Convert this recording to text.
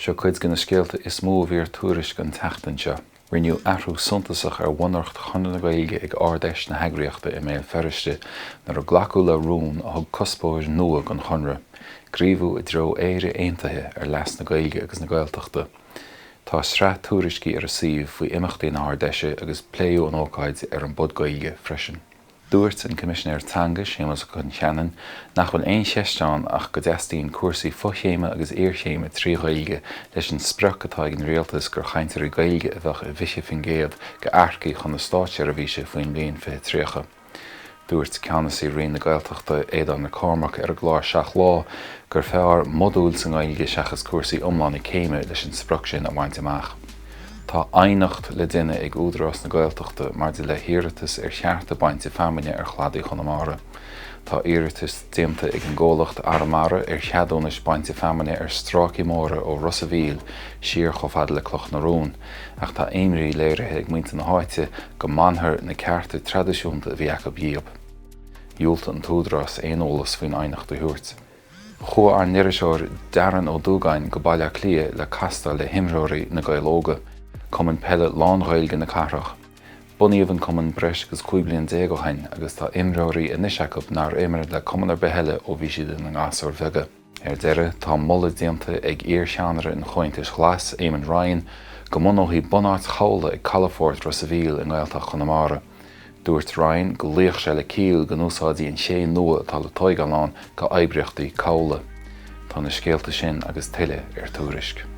Seo cuid gan na scéalta is mó bhíor tuairisc an teachtain seo. Rinneú athrú suntasach bhunacht chun na Gaeilge ag ardéis na heagraíochta I mé feriste nar a ghlacú le rún a thug cuspóir nua an chunra. Gríomhú I dro éire aontaithe leas na Gaeilge agus na Gaeltachta. Tá sra tuairiscí ar a suíomh faoi imachtaí na ardéise agus pléú an ócáid ar an bud Gaeilge freisin. Dúirt an Commissioner Teanga séamas chun cheannan nach chun aon seachtain ach go deastíonn cuasaí fochéime agus éarchéime trí Gaeilge leis an sprioc atá an réaltas gur chaintear Gaeilge a bheith a bhíse fin géad go aircaí chun na stáitse a bhíse faoin blion fé tríocha. Dúirt ceannasaí rion na Gaeltachta éadán na Cormac ar a gláir seach lá gur fearr modúil san Gaeilge seachas cuasaí iomlána céime leis an sprioc sin a bhaint amach. Tá ainacht le duine ag údarás na Gaeltachta mar de le hiiritas ar chearta bainte feamine ar chladaí Chonamara. Tá iiritas déanta ag an ggólacht Aramara ar cheadúnas bainte feamine ar stráci móra ó Rosavíl siar chomhfad le cloch na rún, ach tá éimrí léirithe ag muinte na háite go manthair na cearta tradiisiúnta a bhí acu bíab. Dúilt an túdarás éonolalas faoin ainacht a thuairt. Chua ar niriseoir dearan ó dúgáin go baile clia le casta le himreoirí na Gaelóga. Cumann pelle lán-Gaeilge na carach. Bunaíomhann cumann breis agus cuid bliain déag ó hain agus tá imreoirí a niseachab nar imire le cumann ar beheile ó bhí siad na ngásúir bheige. Ar deire tá molla déanta ag iarseanara in chointis glas Éamon Ryan go monóthaí bunáit chomhla ag Calafort Rosavíl in Gaeltach Chonamara. Dúirt Ryan go léoch sé le cíl go núsáidí an sé nua atá le toig an lán go oibreachtaí chomhla. Tá na scéalta sin agus tuile ar Tuairisc.